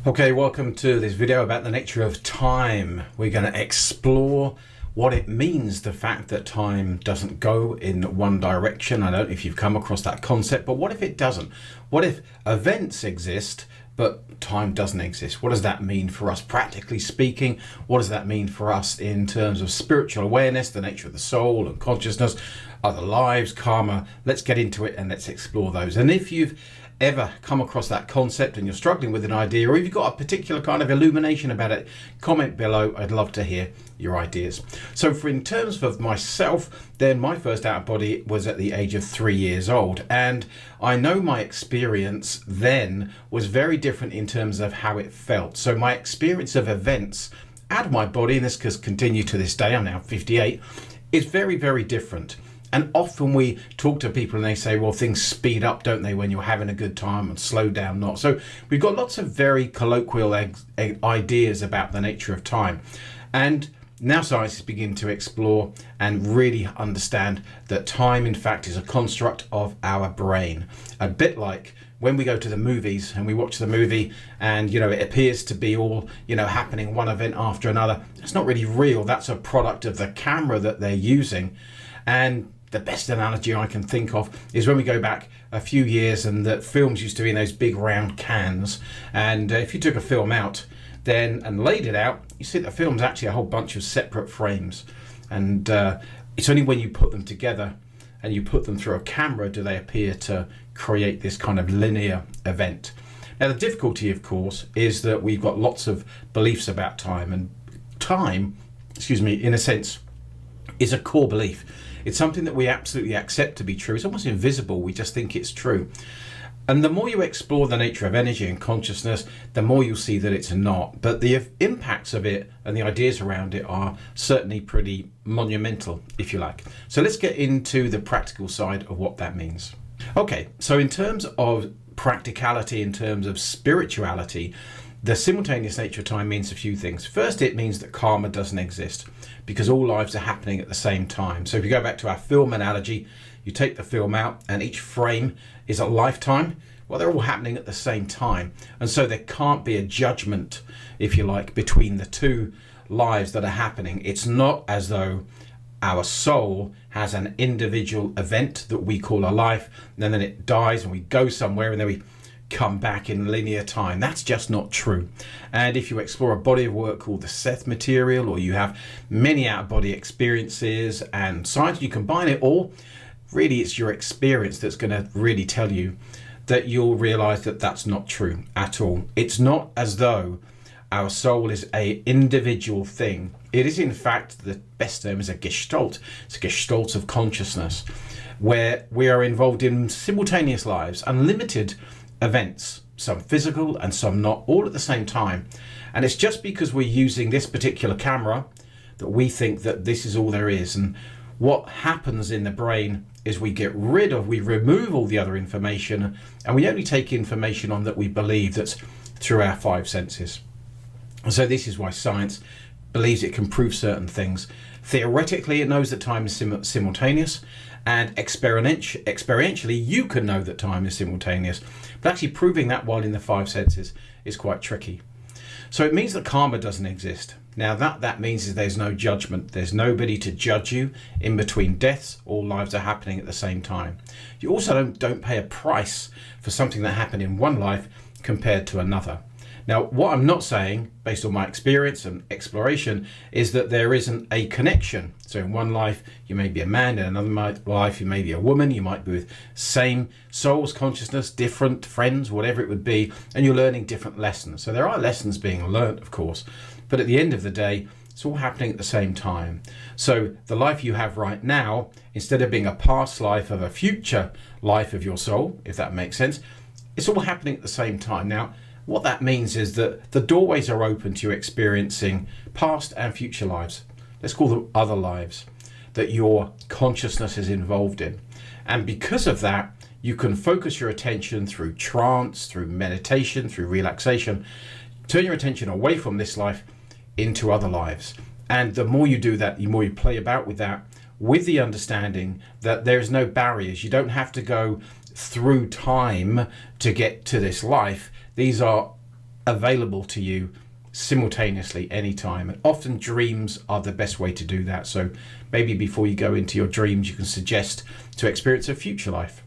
Okay, welcome to this video about the nature of time. We're going to explore what it means, the fact that time doesn't go in one direction. I don't know if you've come across that concept, but what if it doesn't? What if events exist, but time doesn't exist? What does that mean for us practically speaking? What does that mean for us in terms of spiritual awareness, the nature of the soul and consciousness, other lives, karma? Let's get into it and let's explore those. And if you've ever come across that concept and you're struggling with an idea, or if you've got a particular kind of illumination about it, comment below. I'd love to hear your ideas. So in terms of myself, then my first out of body was at the age of 3 years old, and I know my experience then was very different in terms of how it felt. So my experience of events out of my body, and this has continued to this day, I'm now 58, is very, very different. And often we talk to people and they say, well, things speed up, don't they, when you're having a good time, and slow down not. So we've got lots of very colloquial ideas about the nature of time. And now scientists begin to explore and really understand that time, in fact, is a construct of our brain. A bit like when we go to the movies and we watch the movie and, it appears to be all, happening one event after another. It's not really real. That's a product of the camera that they're using. And the best analogy I can think of is when we go back a few years and the films used to be in those big round cans. And if you took a film out then and laid it out, you see the film's actually a whole bunch of separate frames. And it's only when you put them together and you put them through a camera do they appear to create this kind of linear event. Now the difficulty, of course, is that we've got lots of beliefs about time, and time, in a sense, is a core belief. It's something that we absolutely accept to be true. It's almost invisible. We just think it's true. And the more you explore the nature of energy and consciousness, the more you'll see that it's not. But the impacts of it and the ideas around it are certainly pretty monumental, if you like. So let's get into the practical side of what that means. Okay, so in terms of practicality, in terms of spirituality, the simultaneous nature of time means a few things. First, it means that karma doesn't exist because all lives are happening at the same time. So if you go back to our film analogy, you take the film out and each frame is a lifetime. Well, they're all happening at the same time. And so there can't be a judgment, if you like, between the two lives that are happening. It's not as though our soul has an individual event that we call a life, and then it dies and we go somewhere and then we come back in linear time. That's just not true. And if you explore a body of work called the Seth material, or you have many out-of-body experiences and science, you combine it all, really it's your experience that's going to really tell you that you'll realize that that's not true at all. It's not as though our soul is a individual thing. It is, in fact, the best term is a gestalt. It's a gestalt of consciousness where we are involved in simultaneous lives, unlimited events, some physical and some not, all at the same time. And it's just because we're using this particular camera that we think that this is all there is. And what happens in the brain is we remove all the other information, and we only take information on that we believe, that's through our five senses. And so this is why science believes it can prove certain things. Theoretically, it knows that time is simultaneous, and experientially you can know that time is simultaneous, but actually proving that while in the five senses is quite tricky. So it means that karma doesn't exist. Now that means is there's no judgment. There's nobody to judge you in between deaths. All lives are happening at the same time. You also don't pay a price for something that happened in one life compared to another. Now, what I'm not saying, based on my experience and exploration, is that there isn't a connection. So in one life, you may be a man, in another life, you may be a woman, you might be with same souls, consciousness, different friends, whatever it would be, and you're learning different lessons. So there are lessons being learnt, of course, but at the end of the day, it's all happening at the same time. So the life you have right now, instead of being a past life of a future life of your soul, if that makes sense, it's all happening at the same time. Now, what that means is that the doorways are open to you experiencing past and future lives. Let's call them other lives that your consciousness is involved in. And because of that, you can focus your attention through trance, through meditation, through relaxation, turn your attention away from this life into other lives. And the more you do that, the more you play about with that, with the understanding that there's no barriers. You don't have to go through time to get to this life. These are available to you simultaneously anytime. And often dreams are the best way to do that. So maybe before you go into your dreams, you can suggest to experience a future life.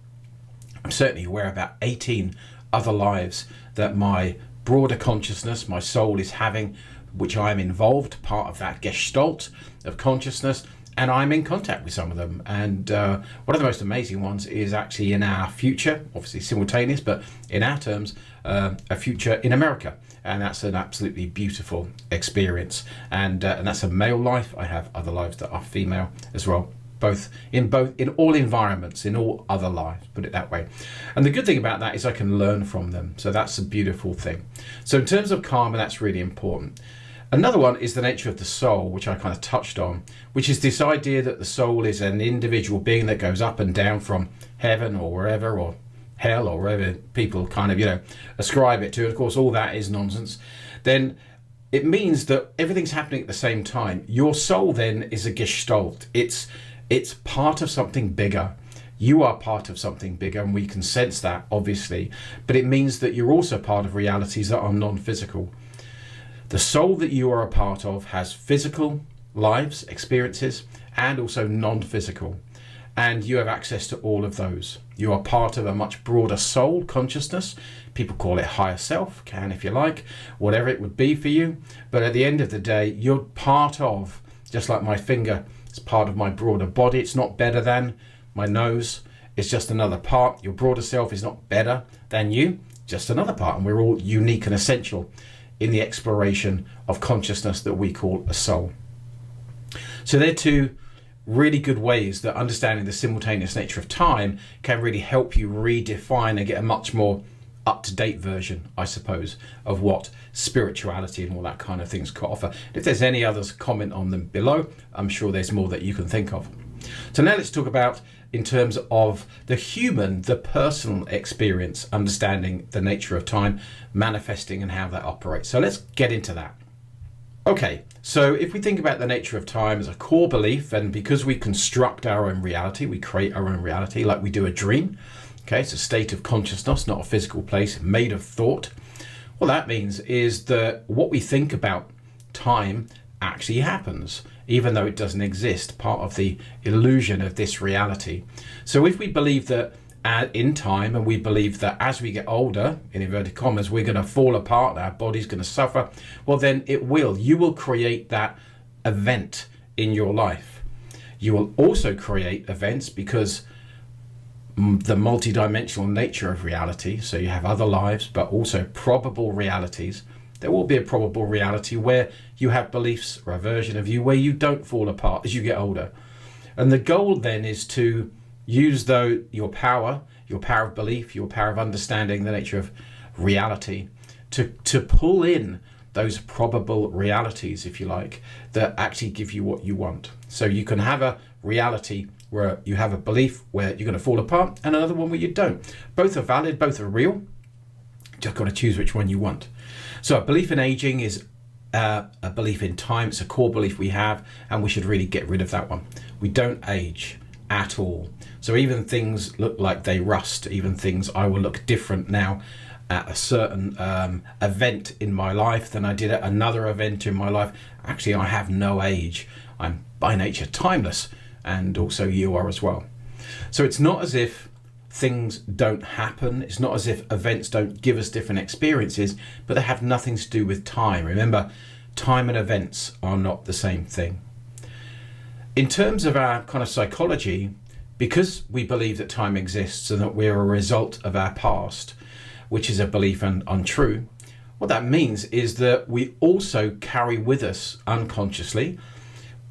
I'm certainly aware of about 18 other lives that my broader consciousness, my soul, is having, which I am involved, part of that gestalt of consciousness, and I'm in contact with some of them. And one of the most amazing ones is actually in our future, obviously simultaneous, but in our terms, a future in America. And that's an absolutely beautiful experience. And that's a male life. I have other lives that are female as well, in all environments, in all other lives, put it that way. And the good thing about that is I can learn from them. So that's a beautiful thing. So in terms of karma, that's really important. Another one is the nature of the soul, which I kind of touched on, which is this idea that the soul is an individual being that goes up and down from heaven or wherever, or hell, or wherever people kind of, ascribe it to. And of course, all that is nonsense. Then it means that everything's happening at the same time. Your soul then is a gestalt. It's part of something bigger. You are part of something bigger, and we can sense that, obviously. But it means that you're also part of realities that are non-physical. The soul that you are a part of has physical lives, experiences, and also non-physical. And you have access to all of those. You are part of a much broader soul consciousness. People call it higher self, can if you like, whatever it would be for you. But at the end of the day, you're part of, just like my finger, it's part of my broader body. It's not better than my nose. It's just another part. Your broader self is not better than you, just another part. And we're all unique and essential in the exploration of consciousness that we call a soul. So they're two really good ways that understanding the simultaneous nature of time can really help you redefine and get a much more up-to-date version, I suppose, of what spirituality and all that kind of things could offer. If there's any others, comment on them below. I'm sure there's more that you can think of. So now let's talk about, in terms of the human, the personal experience, understanding the nature of time, manifesting, and how that operates. So let's get into that. Okay, so if we think about the nature of time as a core belief, and because we construct our own reality, we create our own reality like we do a dream. Okay, it's a state of consciousness, not a physical place, made of thought. What that means is that what we think about time actually happens, even though it doesn't exist, part of the illusion of this reality. So if we believe that in time, and we believe that as we get older, in inverted commas, we're going to fall apart, our body's going to suffer, well then it will. You will create that event in your life. You will also create events because the multidimensional nature of reality, so you have other lives, but also probable realities. There will be a probable reality where you have beliefs or a version of you where you don't fall apart as you get older. And the goal then is to use your power of belief, your power of understanding the nature of reality, to pull in those probable realities, if you like, that actually give you what you want. So you can have a reality where you have a belief where you're going to fall apart, and another one where you don't. Both are valid, both are real. Just got to choose which one you want. So a belief in aging is a belief in time. It's a core belief we have, and we should really get rid of that one. We don't age at all. So even things look like they rust, even things I will look different now at a certain event in my life than I did at another event in my life. Actually, I have no age. I'm by nature timeless, and also you are as well. So it's not as if things don't happen. It's not as if events don't give us different experiences, but they have nothing to do with time. Remember, time and events are not the same thing. In terms of our kind of psychology, because we believe that time exists and that we're a result of our past, which is a belief and untrue, what that means is that we also carry with us unconsciously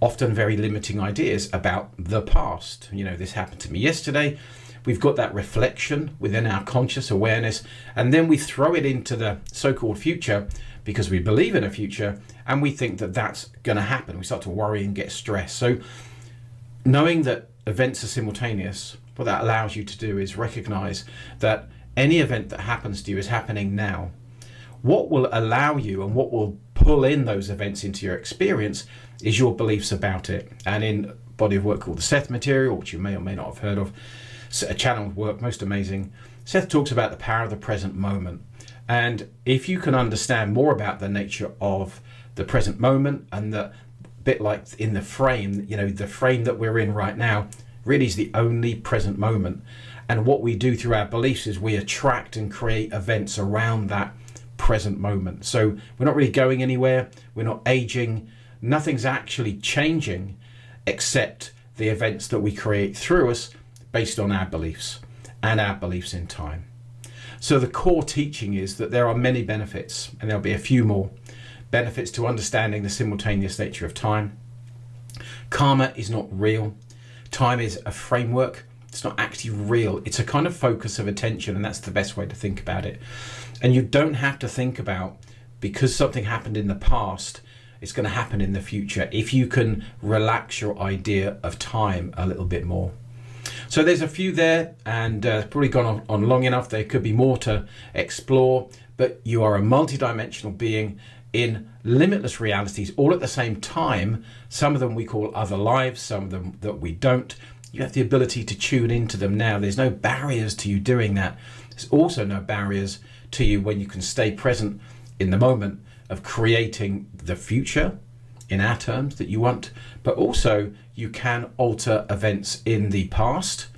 often very limiting ideas about the past. This happened to me yesterday. We've got that reflection within our conscious awareness, and then we throw it into the so-called future because we believe in a future and we think that that's going to happen. We start to worry and get stressed. So knowing that events are simultaneous, what that allows you to do is recognize that any event that happens to you is happening now. What will allow you and what will pull in those events into your experience is your beliefs about it. And in a body of work called the Seth Material, which you may or may not have heard of, a channeled work, most amazing, Seth talks about the power of the present moment. And if you can understand more about the nature of the present moment, and the bit like in the frame, you know, the frame that we're in right now really is the only present moment. And what we do through our beliefs is we attract and create events around that present moment. So we're not really going anywhere. We're not aging. Nothing's actually changing except the events that we create through us based on our beliefs and our beliefs in time. So the core teaching is that there are many benefits, and there'll be a few more benefits to understanding the simultaneous nature of time. Karma is not real. Time is a framework. It's not actually real. It's a kind of focus of attention, and that's the best way to think about it. And you don't have to think about, because something happened in the past, it's going to happen in the future, if you can relax your idea of time a little bit more. So there's a few there, and probably gone on long enough. There could be more to explore, but you are a multidimensional being in limitless realities all at the same time. Some of them we call other lives, some of them that we don't. You have the ability to tune into them now. There's no barriers to you doing that. There's also no barriers to you when you can stay present in the moment of creating the future in our terms that you want, but also you can alter events in the past.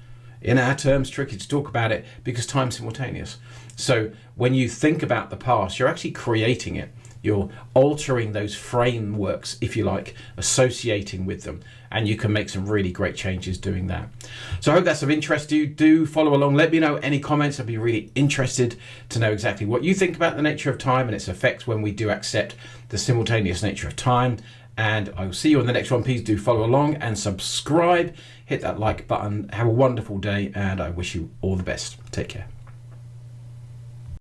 In our terms, tricky to talk about it because time's simultaneous. So when you think about the past, you're actually creating it. You're altering those frameworks, if you like, associating with them, and you can make some really great changes doing that. So I hope that's of interest to you. Do follow along. Let me know any comments. I'd be really interested to know exactly what you think about the nature of time and its effects when we do accept the simultaneous nature of time. And I will see you on the next one. Please do follow along and subscribe. Hit that like button. Have a wonderful day, and I wish you all the best. Take care.